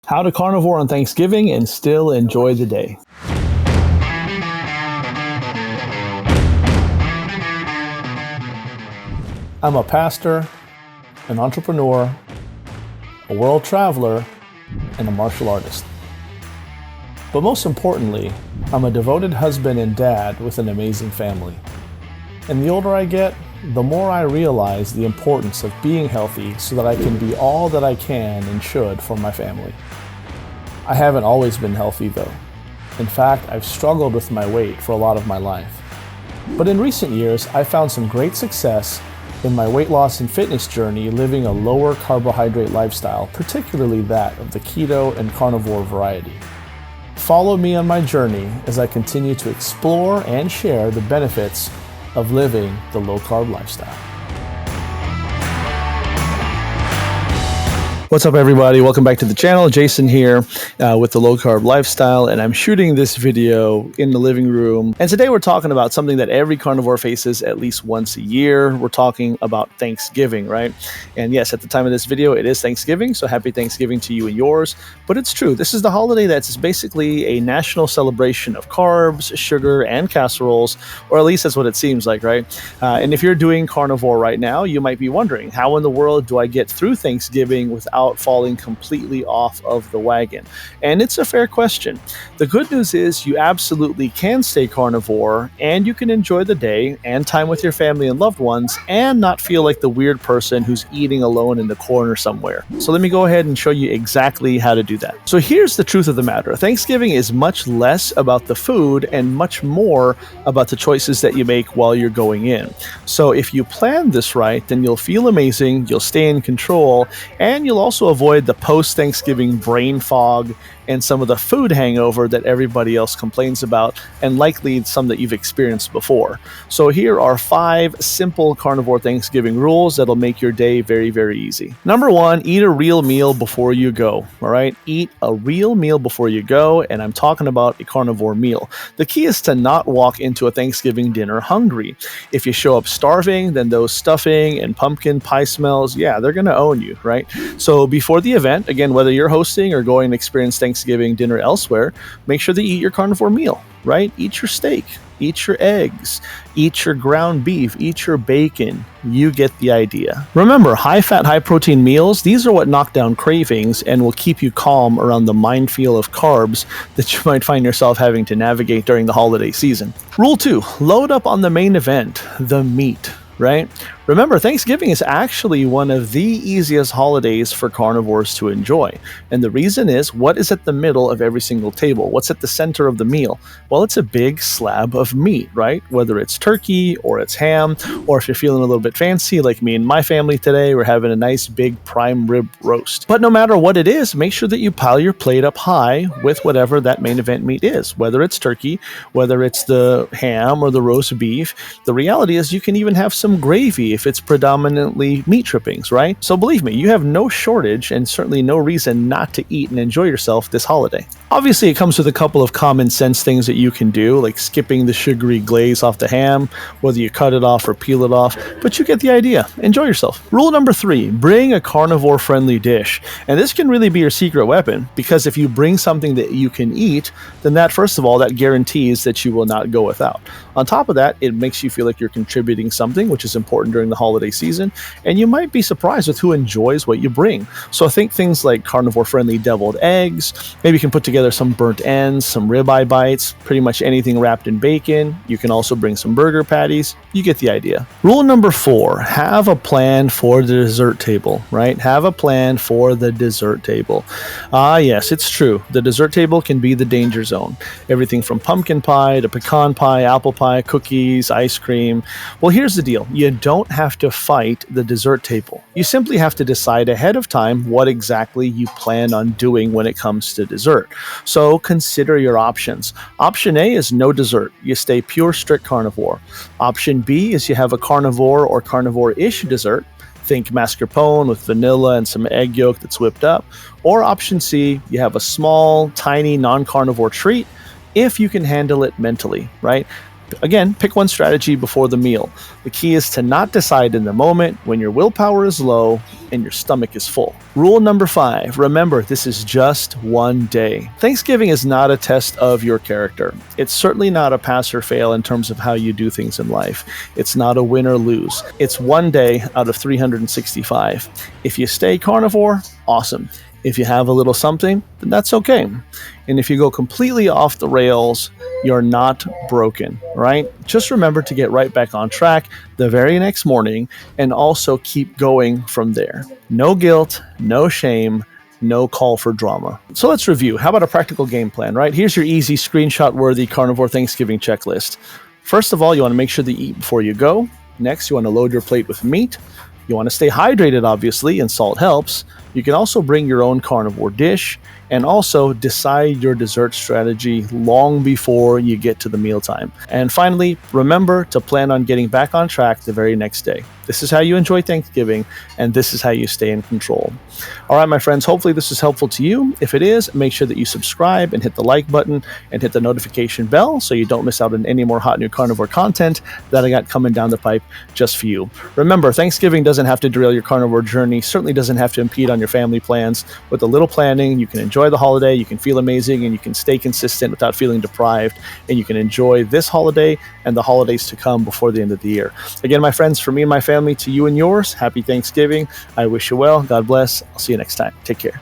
How to carnivore on Thanksgiving and still enjoy the day. I'm a pastor, an entrepreneur, a world traveler, and a martial artist. But most importantly, I'm a devoted husband and dad with an amazing family. And the older I get, the more I realize the importance of being healthy so that I can be all that I can and should for my family. I haven't always been healthy though. In fact, I've struggled with my weight for a lot of my life. But in recent years, I found some great success in my weight loss and fitness journey living a lower carbohydrate lifestyle, particularly that of the keto and carnivore variety. Follow me on my journey as I continue to explore and share the benefits of living the low-carb lifestyle. What's up, everybody? Welcome back to the channel. Jason here with the low-carb lifestyle, and I'm shooting this video in the living room. And today we're talking about something that every carnivore faces at least once a year. We're talking about Thanksgiving, right? And yes, at the time of this video, it is Thanksgiving, so happy Thanksgiving to you and yours. But it's true, this is the holiday that's basically a national celebration of carbs, sugar, and casseroles, or at least that's what it seems like, right? And if you're doing carnivore right now, you might be wondering, how in the world do I get through Thanksgiving without falling completely off of the wagon? And it's a fair question. The good news is you absolutely can stay carnivore, and you can enjoy the day and time with your family and loved ones and not feel like the weird person who's eating alone in the corner somewhere. So let me go ahead and show you exactly how to do that. So here's the truth of the matter. Thanksgiving is much less about the food and much more about the choices that you make while you're going in. So if you plan this right, then you'll feel amazing, you'll stay in control, and you'll also avoid the post-Thanksgiving brain fog and some of the food hangover that everybody else complains about, and likely some that you've experienced before. So here are 5 simple carnivore Thanksgiving rules that'll make your day very, very easy. Number 1, eat a real meal before you go, all right? Eat a real meal before you go, and I'm talking about a carnivore meal. The key is to not walk into a Thanksgiving dinner hungry. If you show up starving, then those stuffing and pumpkin pie smells, yeah, they're gonna own you, right? So before the event, again, whether you're hosting or going to experience Thanksgiving dinner elsewhere, make sure that you eat your carnivore meal, right? Eat your steak, eat your eggs, eat your ground beef, eat your bacon. You get the idea. Remember, high-fat, high-protein meals, these are what knock down cravings and will keep you calm around the minefield of carbs that you might find yourself having to navigate during the holiday season. Rule 2, load up on the main event, the meat, right? Remember, Thanksgiving is actually one of the easiest holidays for carnivores to enjoy. And the reason is, what is at the middle of every single table? What's at the center of the meal? Well, it's a big slab of meat, right? Whether it's turkey or it's ham, or if you're feeling a little bit fancy, like me and my family today, we're having a nice big prime rib roast. But no matter what it is, make sure that you pile your plate up high with whatever that main event meat is, whether it's turkey, whether it's the ham or the roast beef. The reality is you can even have some gravy if it's predominantly meat trippings, right? So believe me, you have no shortage and certainly no reason not to eat and enjoy yourself this holiday. Obviously, it comes with a couple of common sense things that you can do, like skipping the sugary glaze off the ham, whether you cut it off or peel it off, but you get the idea. Enjoy yourself. Rule number 3, bring a carnivore-friendly dish. And this can really be your secret weapon, because if you bring something that you can eat, then that, first of all, that guarantees that you will not go without. On top of that, it makes you feel like you're contributing something, which is important during the holiday season, and you might be surprised with who enjoys what you bring. So think things like carnivore-friendly deviled eggs. Maybe you can put together some burnt ends, some ribeye bites, pretty much anything wrapped in bacon. You can also bring some burger patties. You get the idea. Rule number 4, have a plan for the dessert table, right? Have a plan for the dessert table. Yes, it's true. The dessert table can be the danger zone. Everything from pumpkin pie to pecan pie, apple pie, cookies, ice cream. Well, here's the deal. You don't have to fight the dessert table. You simply have to decide ahead of time what exactly you plan on doing when it comes to dessert. So consider your options. Option A is no dessert. You stay pure, strict carnivore. Option B is you have a carnivore or carnivore-ish dessert. Think mascarpone with vanilla and some egg yolk that's whipped up. Or option C, you have a small, tiny, non-carnivore treat if you can handle it mentally, right? Again, pick one strategy before the meal. The key is to not decide in the moment when your willpower is low and your stomach is full. Rule number 5, remember this is just one day. Thanksgiving is not a test of your character. It's certainly not a pass or fail in terms of how you do things in life. It's not a win or lose. It's one day out of 365. If you stay carnivore, awesome. If you have a little something, then that's okay. And if you go completely off the rails, you're not broken, right? Just remember to get right back on track the very next morning and also keep going from there. No guilt, no shame, no call for drama. So let's review. How about a practical game plan, right? Here's your easy screenshot-worthy carnivore Thanksgiving checklist. First of all, you want to make sure to eat before you go. Next, you want to load your plate with meat. You want to stay hydrated, obviously, and salt helps. You can also bring your own carnivore dish and also decide your dessert strategy long before you get to the mealtime. And finally, remember to plan on getting back on track the very next day. This is how you enjoy Thanksgiving, and this is how you stay in control. All right, my friends, hopefully this is helpful to you. If it is, make sure that you subscribe and hit the like button and hit the notification bell so you don't miss out on any more hot new carnivore content that I got coming down the pipe just for you. Remember, Thanksgiving doesn't have to derail your carnivore journey, certainly doesn't have to impede on your family plans. With a little planning, you can enjoy the holiday, you can feel amazing, and you can stay consistent without feeling deprived, and you can enjoy this holiday and the holidays to come before the end of the year. Again, my friends, for me and my family, to you and yours, happy Thanksgiving. I wish you well. God bless. I'll see you next time. Take care.